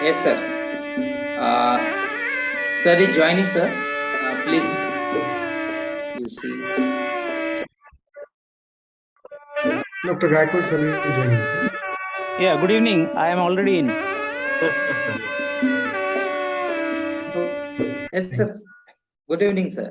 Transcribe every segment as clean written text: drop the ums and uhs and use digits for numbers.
Yes, sir. Sir is joining, sir. Please, you see. Dr. Gaikwad sir is joining, sir. Yeah, good evening. I am already in. Yes, sir. Good evening, sir.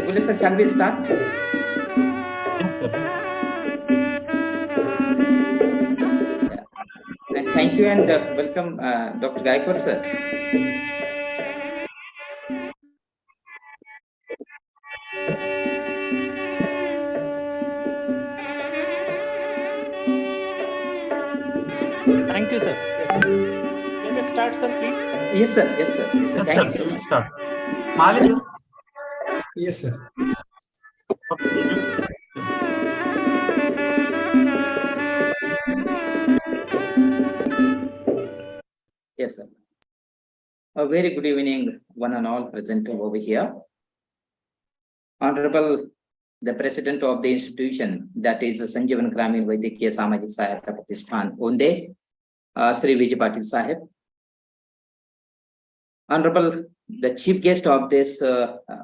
Okay, sir, shall we start? Yeah. And thank you and welcome, Dr. Gaikwad, sir. Thank you, sir. Yes. Let us start, sir, please. Yes, sir. Yes, sir. Yes, sir. Thank you so much. Sir. Malik? Yes, sir. Yes, sir. A very good evening, one and all present over here. Honorable the President of the institution, that is Sanjeevan Gramin Vaidikya Samajik Sahayata Pratishthan, Onde, Sri Vijay Patil Sahib. Honorable the Chief Guest of this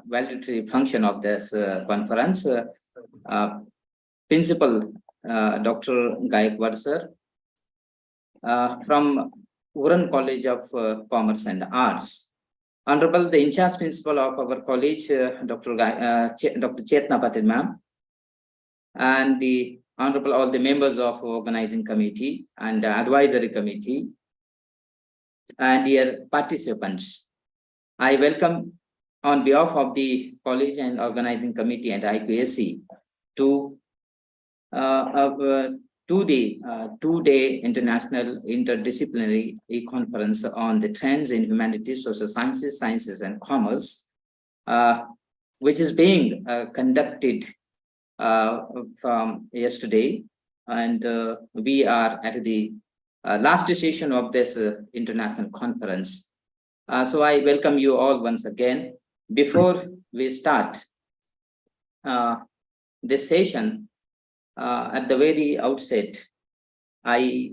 valedictory function of this conference, Principal Dr. Gaikwad sir, from Uran College of Commerce and Arts. Honorable the in-charge principal of our college, Dr. Chetna Patil ma'am, and the honorable all the members of organizing committee and advisory committee, and dear participants. I welcome on behalf of the college and organizing committee and IPSC to the two-day international interdisciplinary conference on the trends in humanities, social sciences, sciences and commerce, which is being conducted from yesterday, and we are at the last session of this international conference. So I welcome you all once again. Before we start this session, at the very outset, I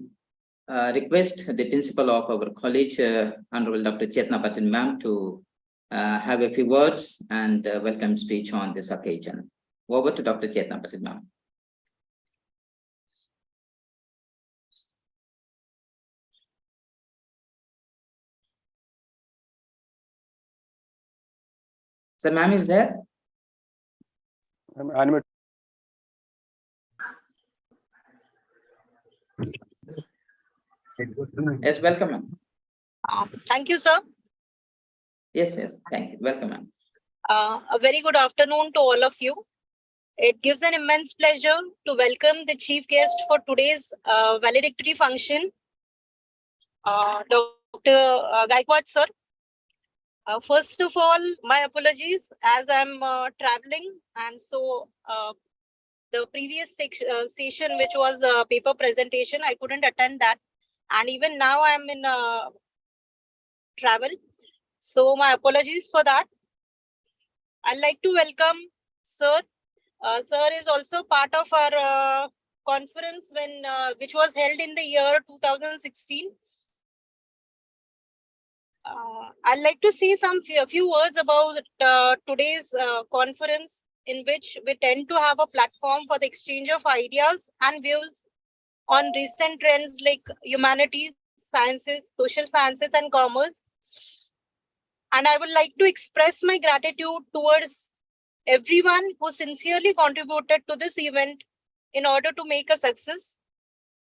request the principal of our college, Honorable Dr. Chetna Patil ma'am, to have a few words and welcome speech on this occasion. Over to Dr. Chetna Patil ma'am. Sir, ma'am is there? Yes, welcome, ma'am. Thank you, sir. Yes, yes, thank you. Welcome, ma'am. A very good afternoon to all of you. It gives an immense pleasure to welcome the chief guest for today's valedictory function, Dr. Gaikwad, sir. First of all, my apologies as I'm traveling, and so the previous session, which was a paper presentation, I couldn't attend that, and even now I'm in travel. So my apologies for that. I'd like to welcome sir. Sir is also part of our conference which was held in the year 2016. I'd like to say a few words about today's conference, in which we tend to have a platform for the exchange of ideas and views on recent trends like humanities, sciences, social sciences and commerce. And I would like to express my gratitude towards everyone who sincerely contributed to this event in order to make a success.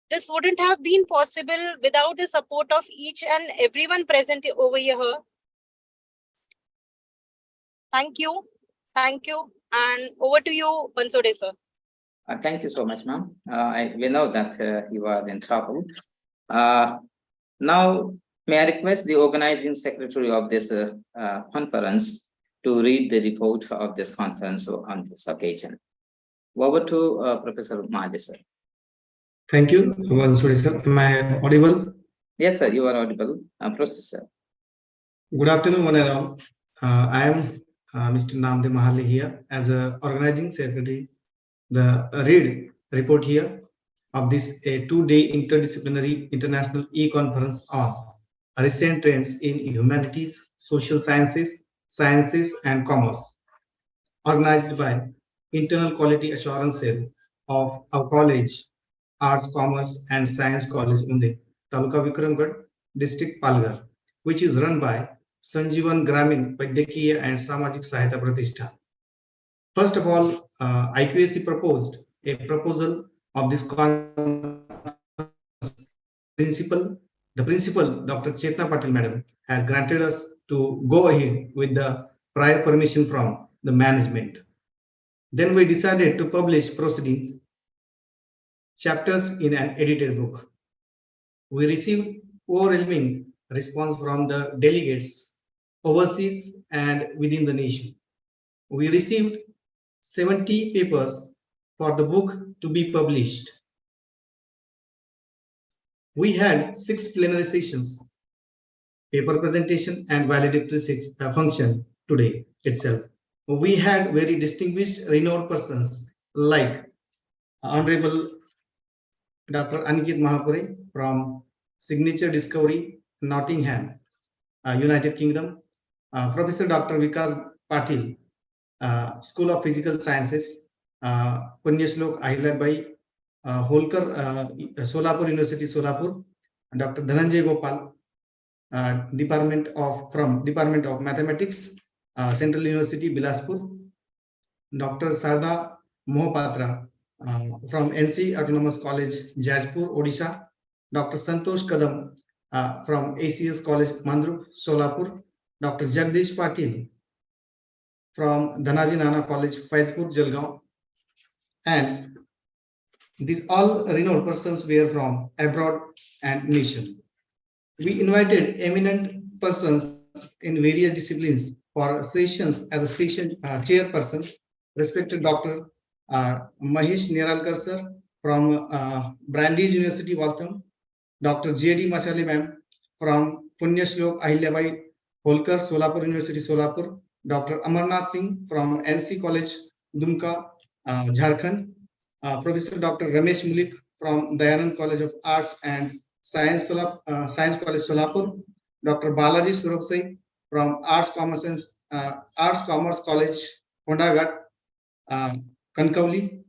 This wouldn't have been possible without the support of each and everyone present over here. Thank you. Thank you. And over to you, Bansode, sir. Thank you so much, ma'am. We know that you are in trouble. Now, may I request the organizing secretary of this conference to read the report of this conference on this occasion. Over to Professor Mali, sir. Thank you, Bansode sir. Am I audible? Yes, sir, you are audible. Proceed, sir. Good afternoon, one and all. I am Mr. Namdev Mahale here as a organizing secretary. The read report here of this a 2-day interdisciplinary international e-conference on recent trends in humanities, social sciences and commerce, organized by Internal Quality Assurance Cell of our college, Arts, Commerce and Science College, Unde, Taluka Vikramgarh, District Palghar, which is run by Sanjeevan Gramin Vaidyakiya and Samajik Sahayata Pratishthan. First of all, IQAC proposed a proposal of this principal. The principal, Dr. Chetna Patil Madam, has granted us to go ahead with the prior permission from the management. Then we decided to publish proceedings chapters in an edited book. We received overwhelming response from the delegates overseas and within the nation. We received 70 papers for the book to be published. We had 6 plenary sessions, paper presentation and valedictory function today itself. We had very distinguished renowned persons like Honorable Dr. Aniket Mahapure from Signature Discovery, Nottingham, United Kingdom, Professor Dr. Vikas Patil, School of Physical Sciences, Punyashlok Ahilyabai Holkar, Solapur University, Solapur, Dr. Dhananjay Gopal, Department of Mathematics, Central University, Bilaspur, Dr. Sarda Mohapatra from NC Autonomous College, Jajpur, Odisha, Dr. Santosh Kadam from ACS College, Mandrup, Solapur, Dr. Jagdish Patil from Dhanaji Nana College, Faizpur, Jalgaon, and these all renowned persons were from abroad and nation. We invited eminent persons in various disciplines for sessions as a session chairperson, respected Dr. Mahesh Niralkar sir from Brandeis University, Waltham, Dr. J.D. Mashale ma'am from Punyashlok Ahilyabai Holkar, Solapur University, Solapur, Dr. Amarnath Singh from NC College, Dumka, Jharkhand, Professor Dr. Ramesh Mulik from Dayanand College of Arts and Science College, Solapur, Dr. Balaji Surabsai from Arts Commerce College, Hondagat, Kankauli,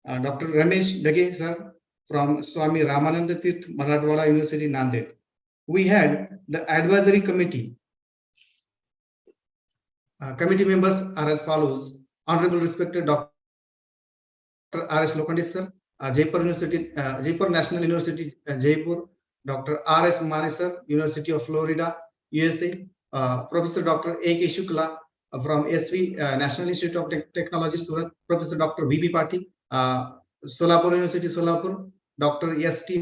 Dr. Ramesh Dage sir from Swami Ramananda Tirth, Marathwada University, Nanded. We had the advisory committee. Committee members are as follows: Honorable Respected Dr. R.S. Lokandi sir, Jaipur National University, Jaipur, Dr. R.S. Mane sir, University of Florida, USA, Professor Dr. A.K. Shukla from SV National Institute of Technology, Surat, Professor Dr. V.B. Patil, Solapur University, Solapur, Dr. S.T.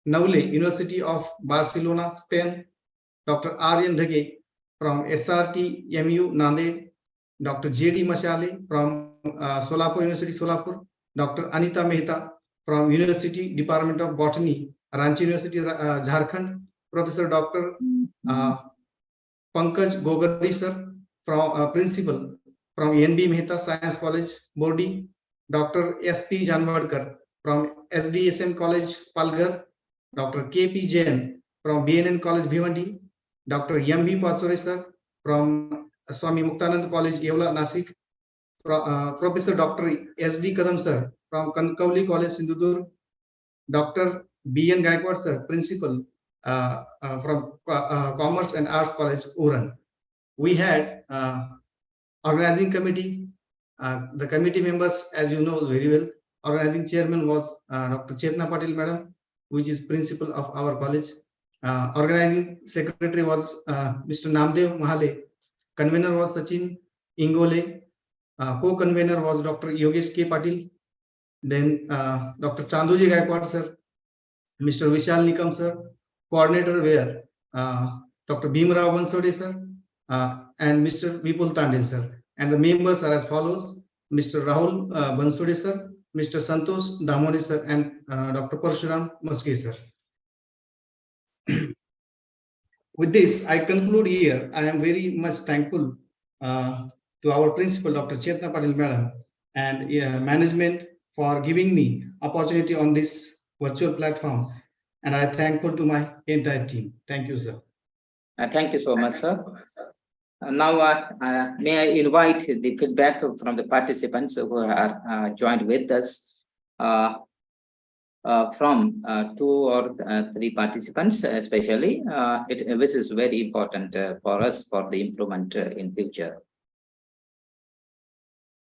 Naule, University of Barcelona, Spain, Dr. Aryan Dhage from SRT MU, Nanded, Dr. J.D. Mashale from Solapur University, Solapur, Dr. Anita Mehta from University Department of Botany, Ranchi University, Jharkhand, Professor Dr. Pankaj Gogadi sir from Principal from NB Mehta Science College, Bordi, Dr. S.P. Janwadkar from SDSM College, Palghar, Dr. K.P. Jain from BNN College, Bhimandi, Dr. M.B. Pasore sir from Swami Muktanand College, Yevla, Nasik, Professor Dr. S.D. Kadam sir from Kankauli College, Sindhudurg, Dr. B.N. Gaikwad sir, Principal from Commerce and Arts College, Uran. We had organizing committee. The committee members, as you know very well, organizing chairman was Dr. Chetna Patil Madam, which is principal of our college. Organizing secretary was Mr. Namdev Mahale. Convener was Sachin Ingole. Co-convener was Dr. Yogesh K. Patil. Then Dr. Chanduji Gaikwad sir, Mr. Vishal Nikam sir. Coordinator were Dr. Bhimrao Bansode sir and Mr. Vipul Tandil sir. And the members are as follows: Mr. Rahul Bansode sir, Mr. Santosh Damoni sir, and Dr. Parshuram Maske sir. With this, I conclude here. I am very much thankful to our principal, Dr. Chetna Patil Madam, and management for giving me opportunity on this virtual platform. And I thankful to my entire team. Thank you, sir. Thank you so much, sir. Now, may I invite the feedback from the participants who are joined with us from 2 or 3 participants, especially, which is very important for us for the improvement in future.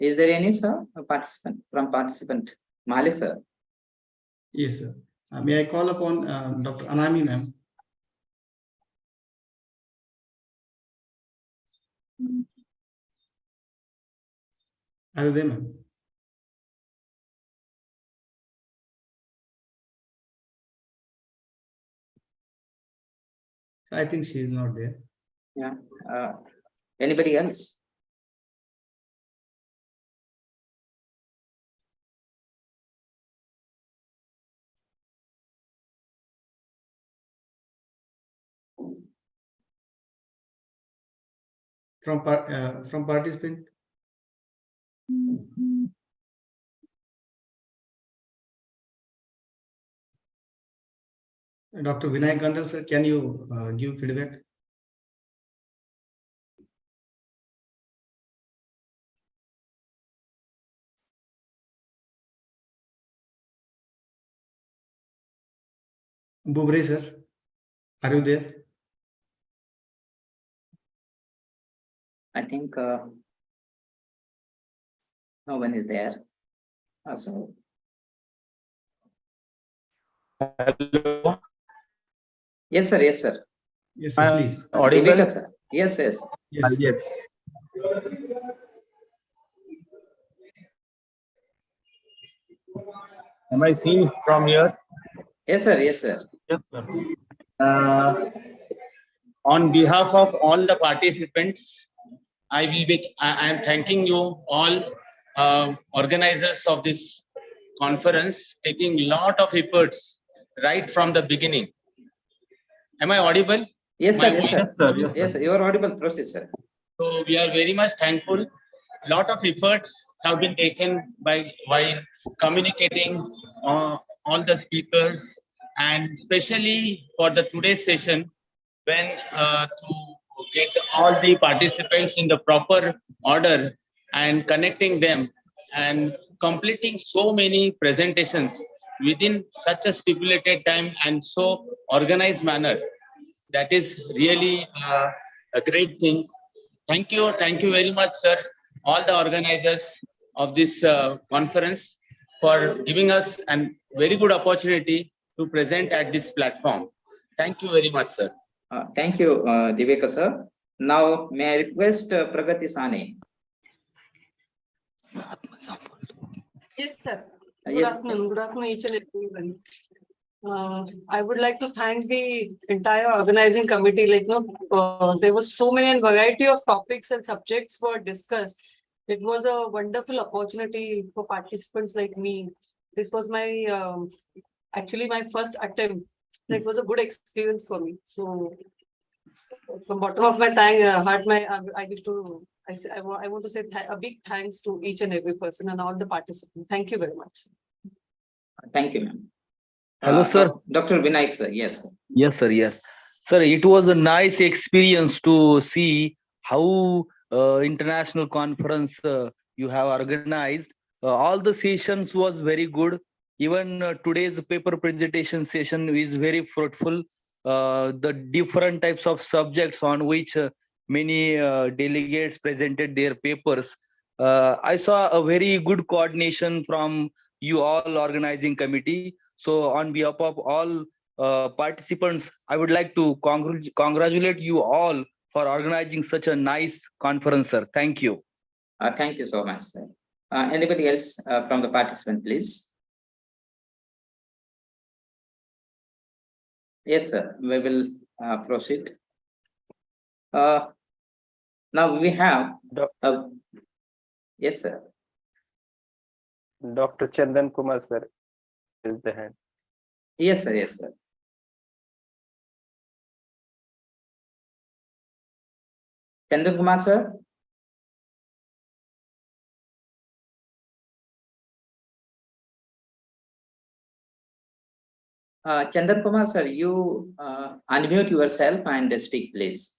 Is there any, sir, participant from participant? Mali, sir. Yes, sir. May I call upon Dr. Anami, ma'am? Are you there, ma'am? I think she is not there. Yeah. Anybody else? From participant? Dr. Vinay Gandal, sir, can you give feedback? Bubre, sir, are you there? I think no one is there. So Hello. yes, sir. Yes, sir. Yes, sir, please. Audible? Divika, sir. Yes, yes. Yes. Yes. Am I seen from here? Yes, sir. Yes, sir. Yes, sir. On behalf of all the participants, I am thanking you all organizers of this conference, taking lot of efforts right from the beginning. Am I audible? Yes, sir. Yes, voice- sir. sir. Yes, Yes, sir. You are audible. Proceed, sir. So we are very much thankful. Lot of efforts have been taken while communicating all the speakers, and especially for the today's session, when to get all the participants in the proper order and connecting them and completing so many presentations within such a stipulated time and so organized manner. That is really a great thing. Thank you very much, sir, all the organizers of this conference for giving us a very good opportunity to present at this platform. Thank you very much, sir. Thank you, Divika, sir. Now, may I request Pragati Sane? Yes, sir. Yes. Good afternoon, each and everyone. I would like to thank the entire organizing committee. There was so many and variety of topics and subjects were discussed. It was a wonderful opportunity for participants like me. This was my actually my first attempt. It was a good experience for me. So, from bottom of my heart, I wish to. I want to say a big thanks to each and every person and all the participants. Thank you very much. Thank you, ma'am. Hello, sir. Dr. Vinayak, sir. Yes. Yes, sir. Yes, sir. It was a nice experience to see how international conference you have organized. All the sessions was very good. Even today's paper presentation session is very fruitful. The different types of subjects on which many delegates presented their papers. I saw a very good coordination from you all organizing committee. So on behalf of all participants, I would like to congratulate you all for organizing such a nice conference, sir. Thank you. Thank you so much, sir. Anybody else from the participant, please? Yes, sir. We will proceed. Now we have. Yes, sir. Dr. Chandan Kumar, sir, is the hand. Yes, sir. Yes, sir. Chandra Kumar, sir? Chandra Kumar, sir, you unmute yourself and speak, please.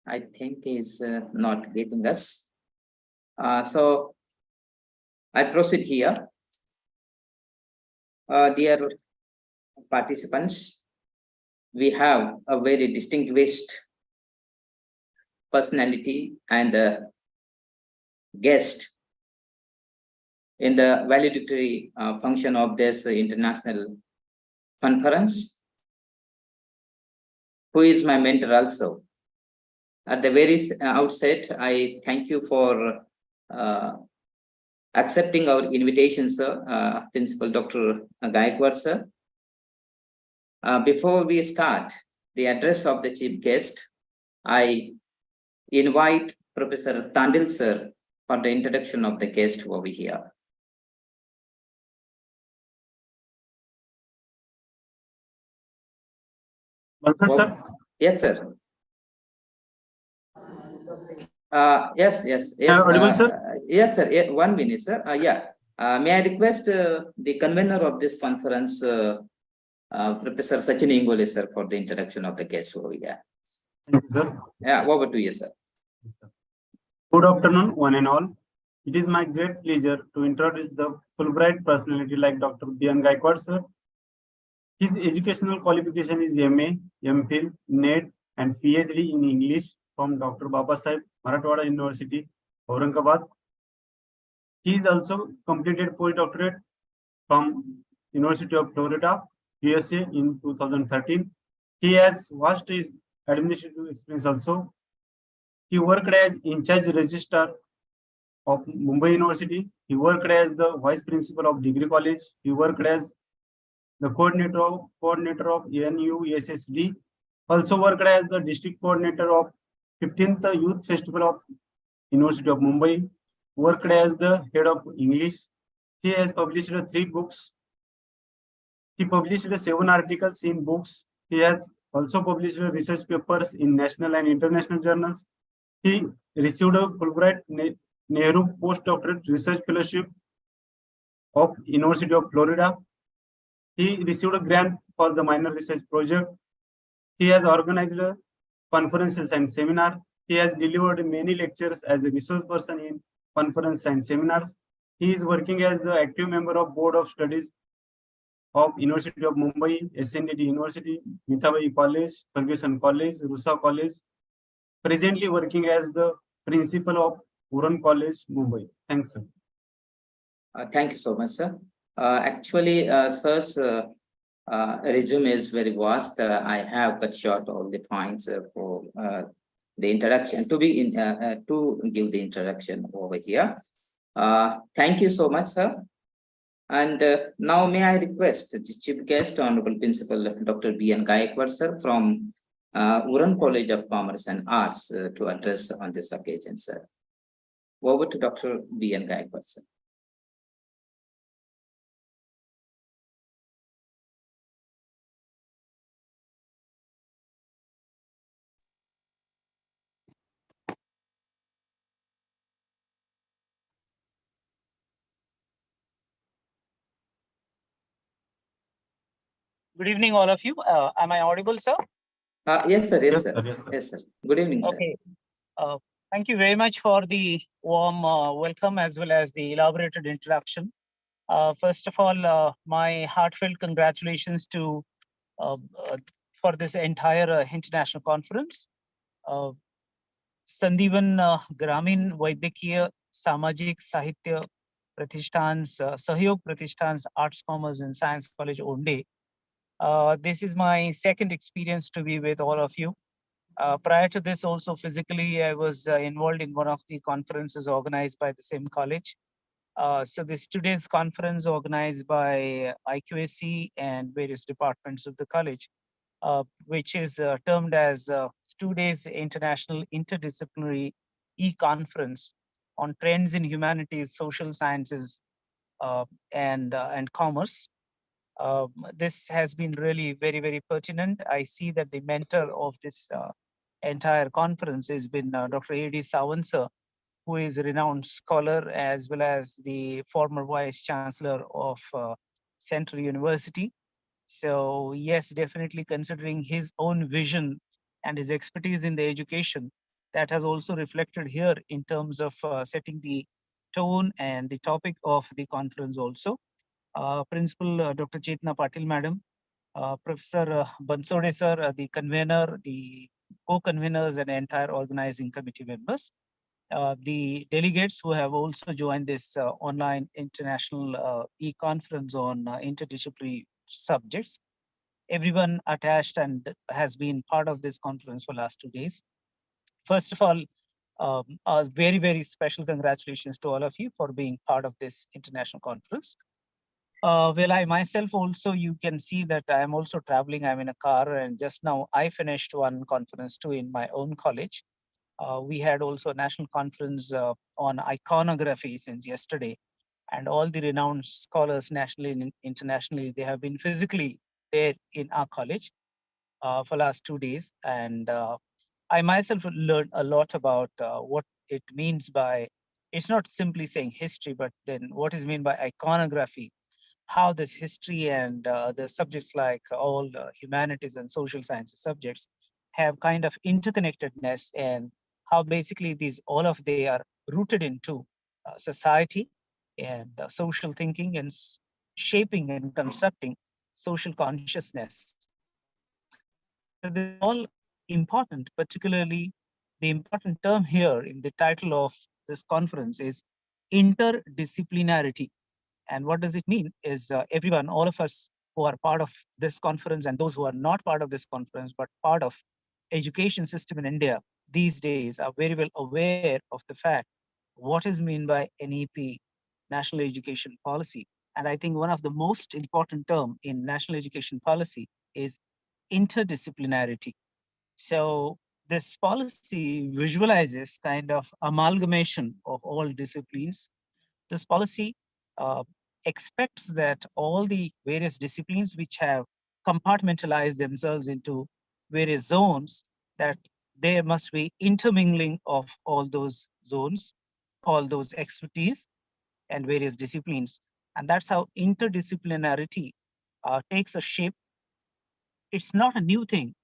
I think he's not getting us. So I proceed here. Dear participants, we have a very distinguished personality and guest in the valedictory function of this international conference, who is my mentor also. At the very outset, I thank you for accepting our invitation, sir, Principal Dr. Gaikwad, sir. Before we start the address of the chief guest, I invite Professor Tandil, sir, for the introduction of the guest over here. Welcome, sir. Yes, sir. Yes. Audible, sir? Yes, sir. Yeah, 1 minute, sir. May I request the convener of this conference, Professor Sachin Ingole, sir, for the introduction of the guest over here. Thank you, sir. Yeah, over to you, sir. Good afternoon, one and all. It is my great pleasure to introduce the Fulbright personality like Dr. B.N. Gaikwad, sir. His educational qualification is MA, MPhil, NET, and PhD in English from Dr. Babasaheb Marathwada University, Aurangabad. He is also completed postdoctorate from University of Florida, USA in 2013. He has vast administrative experience also. He worked as in-charge registrar of Mumbai University. He worked as the vice principal of Degree College. He worked as the coordinator of ANU SSD. Also worked as the district coordinator of 15th Youth Festival of University of Mumbai. Worked as the head of English. He has published 3 books. He published 7 articles in books. He has also published research papers in national and international journals. He received a Fulbright Nehru Postdoctorate Research Fellowship of University of Florida. He received a grant for the minor research project. He has organized conferences and seminars. He has delivered many lectures as a resource person in conferences and seminars. He is working as the active member of Board of Studies of University of Mumbai, SNDT University, Mithabai College, Ferguson College, Rusa College. Presently working as the principal of Uran College, Mumbai. Thanks, sir. Thank you so much, sir. Actually, sir's resume is very vast. I have cut short all the points for the introduction to give the introduction over here. Thank you so much, sir. And now may I request the chief guest, Honorable Principal Dr. B.N. Gaikwad, sir, from Uran College of Commerce and Arts to address on this occasion, sir. Over to Dr. B.N. Gaikwad, sir. Good evening, all of you. Am I audible, sir? Yes, sir. Yes, sir. Yes, sir. Yes, sir. Good evening, sir. Okay. Thank you very much for the warm welcome as well as the elaborated introduction. First of all, my heartfelt congratulations to for this entire international conference. Sandivan Gramin Vaidyakiya Samajik Sahitya Pratishthan's Sahyog Pratishthan's Arts, Commerce and Science College Onde. This is my second experience to be with all of you. Prior to this, also physically, I was involved in one of the conferences organized by the same college. So this today's conference organized by IQAC and various departments of the college, which is termed as 2 days International Interdisciplinary E-Conference. on trends in humanities, social sciences, and commerce. This has been really very, very pertinent. I see that the mentor of this entire conference has been Dr. A.D. Sawant, sir, who is a renowned scholar as well as the former vice chancellor of Central University. So yes, definitely considering his own vision and his expertise in the education, that has also reflected here in terms of setting the tone and the topic of the conference also. Principal Dr. Chetna Patil, Madam, Professor Bansode, sir, the convener, the co-conveners and entire organizing committee members, the delegates who have also joined this online international e-conference on interdisciplinary subjects, everyone attached and has been part of this conference for last 2 days. First of all, a very, very special congratulations to all of you for being part of this international conference. Well, I myself also, you can see that I am also traveling. I'm in a car, and just now I finished one conference too in my own college. We had also a national conference on iconography since yesterday, and all the renowned scholars nationally and internationally, they have been physically there in our college for last 2 days. And I myself learned a lot about what it means by, it's not simply saying history, but then what is meant by iconography, how this history and the subjects like all humanities and social sciences subjects have kind of interconnectedness, and how basically these all of they are rooted into society and social thinking and shaping and constructing social consciousness. So they're all important, particularly the important term here in the title of this conference is interdisciplinarity. And what does it mean is everyone, all of us who are part of this conference and those who are not part of this conference, but part of education system in India these days are very well aware of the fact what is meant by NEP, National Education Policy. And I think one of the most important term in national education policy is interdisciplinarity. So this policy visualizes kind of amalgamation of all disciplines. This policy uh, expects that all the various disciplines which have compartmentalized themselves into various zones, that there must be intermingling of all those zones, all those expertise and various disciplines. And that's how interdisciplinarity takes a shape. It's not a new thing,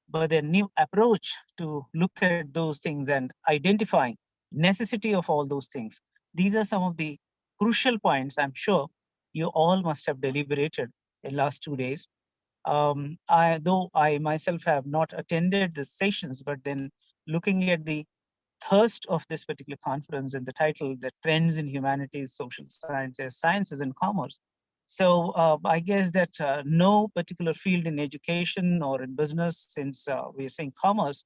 but a new approach to look at those things and identifying necessity of all those things. These are some of the crucial points I'm sure you all must have deliberated in last 2 days. Though I myself have not attended the sessions, but then looking at the thirst of this particular conference and the title, the trends in humanities, social sciences and commerce. So I guess that no particular field in education or in business, since we are saying commerce,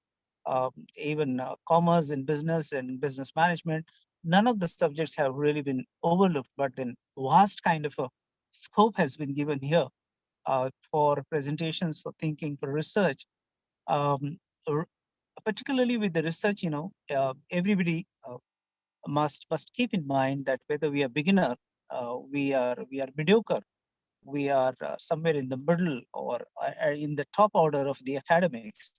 even commerce in business and business management, none of the subjects have really been overlooked, but then vast kind of a scope has been given here for presentations, for thinking, for research. Um, r- Particularly with the research, everybody must keep in mind that whether we are beginner, we are mediocre, we are somewhere in the middle or in the top order of the academics,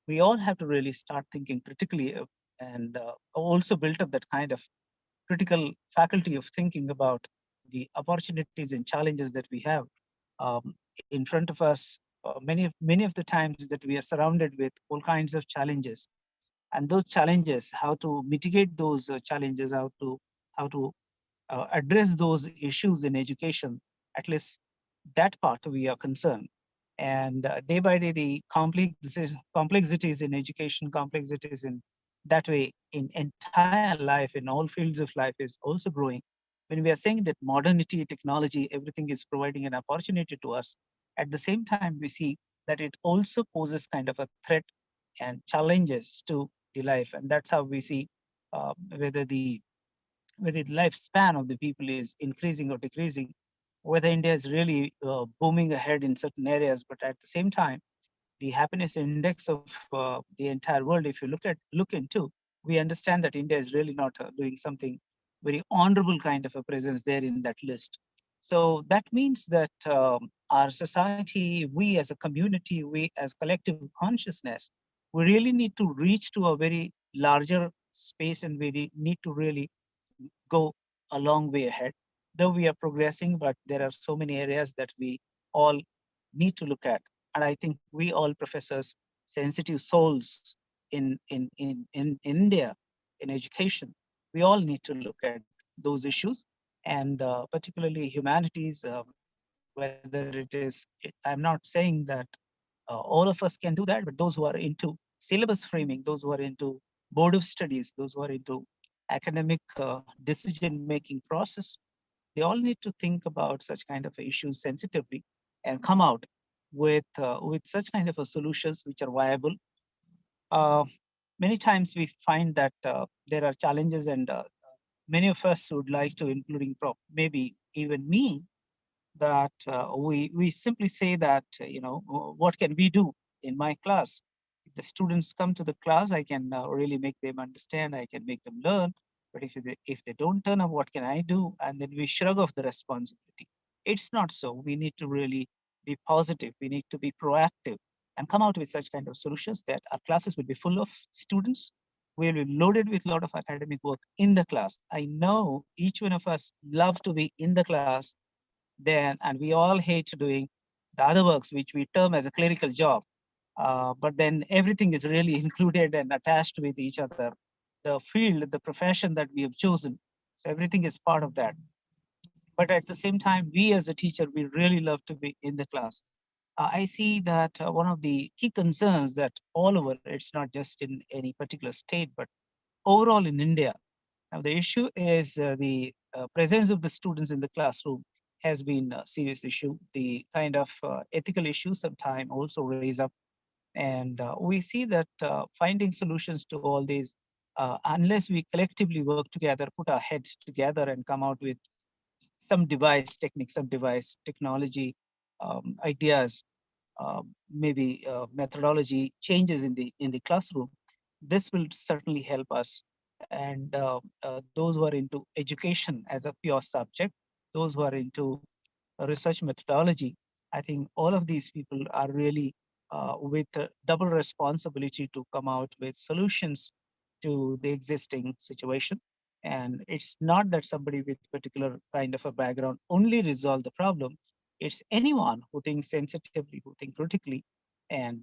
we all have to really start thinking critically and also build up that kind of critical faculty of thinking about the opportunities and challenges that we have in front of us. Many of the times that we are surrounded with all kinds of challenges, and those challenges, how to mitigate those challenges, how to address those issues in education, at least that part we are concerned. And day by day, the complexities in education, complexities in that way, in entire life, in all fields of life is also growing. When we are saying that modernity, technology, everything is providing an opportunity to us, at the same time, we see that it also poses kind of a threat and challenges to the life. And that's how we see whether the lifespan of the people is increasing or decreasing, whether India is really booming ahead in certain areas, but at the same time, the happiness index of the entire world, if you look into, we understand that India is really not doing something very honorable kind of a presence there in that list. So that means that our society, we as a community, we as collective consciousness, we really need to reach to a very larger space, and we need to really go a long way ahead. Though we are progressing, but there are so many areas that we all need to look at. And I think we all professors, sensitive souls in India, in education, we all need to look at those issues, and particularly humanities, whether it is, I'm not saying that all of us can do that, but those who are into syllabus framing, those who are into board of studies, those who are into academic decision-making process, they all need to think about such kind of issues sensitively and come out with such kind of a solutions which are viable. Uh, Many times we find that there are challenges, and many of us would like to, including maybe even me, that we simply say that what can we do in my class? If the students come to the class, I can really make them understand, I can make them learn. But if they don't turn up, what can I do? And then we shrug off the responsibility. It's not so. We need to really be positive. We need to be proactive and come out with such kind of solutions that our classes will be full of students. We'll be loaded with a lot of academic work in the class. I know each one of us love to be in the class then, and we all hate doing the other works which we term as a clerical job. But then everything is really included and attached with each other. The field, the profession that we have chosen, so everything is part of that. But at the same time, we as a teacher, we really love to be in the class. I see that one of the key concerns that all over, it's not just in any particular state, but overall in India. Now, the issue is the presence of the students in the classroom has been a serious issue. The kind of ethical issues sometimes also raise up. And we see that finding solutions to all these, unless we collectively work together, put our heads together and come out with some device technique, some device technology, ideas, maybe methodology changes in the classroom, this will certainly help us. And those who are into education as a pure subject, those who are into research methodology, I think all of these people are really with a double responsibility to come out with solutions to the existing situation. And it's not that somebody with particular kind of a background only resolve the problem. It's anyone who thinks sensitively, who thinks critically, and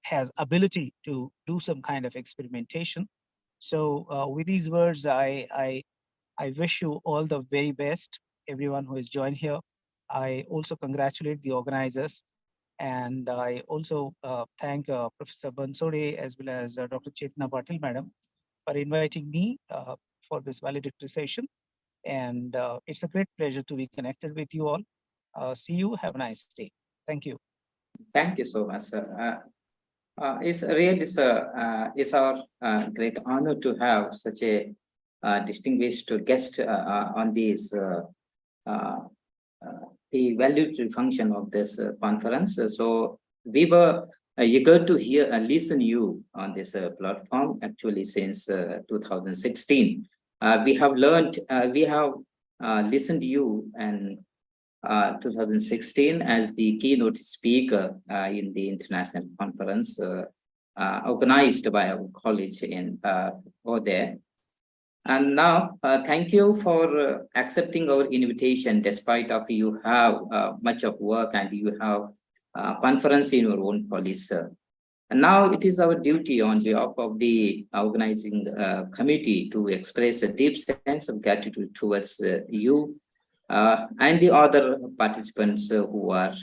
has ability to do some kind of experimentation. So with these words, I wish you all the very best, everyone who has joined here. I also congratulate the organizers, and I also thank Professor Bansode as well as Dr. Chetna Patil, madam, for inviting me for this valedictory session. And it's a great pleasure to be connected with you all. See you. Have a nice day. Thank you. Thank you so much, sir. It's our great honor to have such a distinguished guest on this the valedictory function of this conference. So we were eager to hear and listen you on this platform. Actually, since 2016, we have learned, we have listened to you and 2016 as the keynote speaker in the international conference organized by our college in over there. And now, thank you for accepting our invitation, despite of you have much of work and you have conference in your own college. And now it is our duty on behalf of the organizing committee to express a deep sense of gratitude towards you and the other participants who are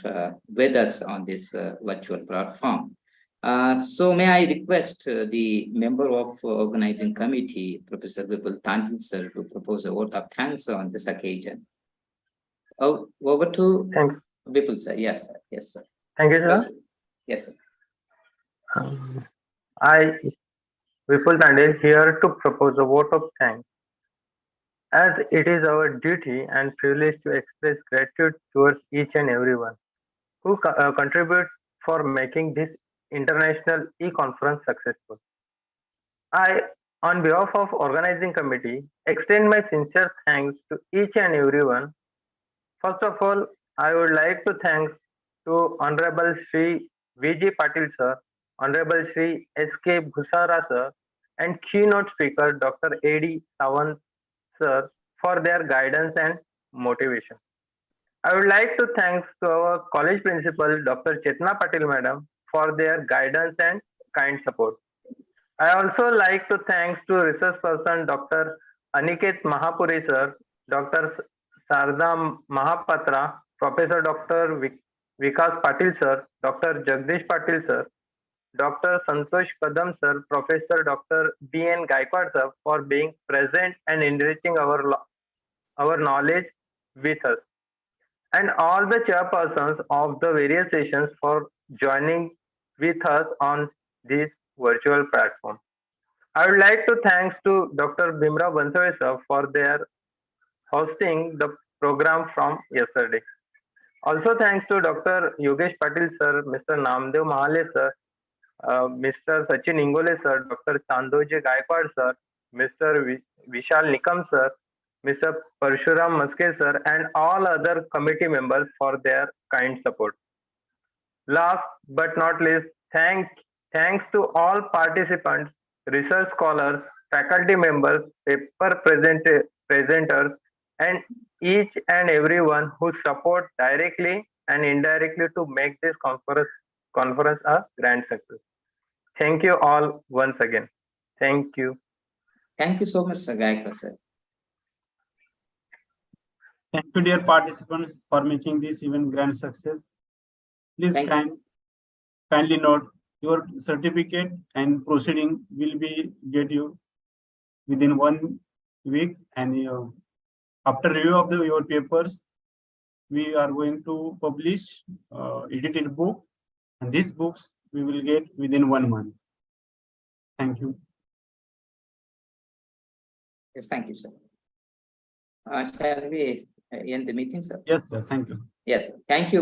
with us on this virtual platform. So may I request the member of organizing committee, Professor Vipul Tandil sir, to propose a vote of thanks on this occasion. Oh, over to Thanks. Vipul sir. Yes, sir. Yes, sir. Thank you, sir. Yes, sir. I, Vipul Tandil, here to propose a vote of thanks, as it is our duty and privilege to express gratitude towards each and everyone who contributes for making this international e-conference successful. I On behalf of organizing committee, extend my sincere thanks to each and everyone. First of all, I would like to thank to Honorable Shri V.G. Patil sir, Honorable Shri S.K. Bhusara sir, and keynote speaker Dr. A.D. Sawant sir for their guidance and motivation. I would like to thank to our college principal Dr. Chetna Patil madam for their guidance and kind support. I also like to thank to research person Dr. Aniket Mahapuri sir, Dr. Sarda Mahapatra, Professor Dr. Vikas Patil sir, Dr. Jagdish Patil sir, Dr. Santosh Kadam sir, Professor Dr. B.N. Gaikwad sir for being present and enriching our knowledge with us, and all the chairpersons of the various sessions for joining with us on this virtual platform. I would like to thanks to Dr. Bimra Bansal sir for their hosting the program from yesterday. Also thanks to Dr. Yogesh Patil sir, Mr. Namdev Mahale sir, Mr. Sachin Ingole sir, Dr. Chandoji Gaikwad sir, Mr. Vishal Nikam sir, Mr. Parshuram Maske sir, and all other committee members for their kind support. Last but not least, thanks to all participants, research scholars, faculty members, paper presenters, and each and everyone who support directly and indirectly to make this conference a grand success. Thank you all once again. Thank you. Thank you so much, Sir Gaikwad sir. Thank you, dear participants, for making this event grand success. Please Thank kindly note your certificate and proceeding will be get you within 1 week, and after review of your papers, we are going to publish edited book, and these books we will get within 1 month. Thank you. Yes, thank you, sir. Shall we end the meeting, sir? Yes, sir. Thank you. Yes, thank you.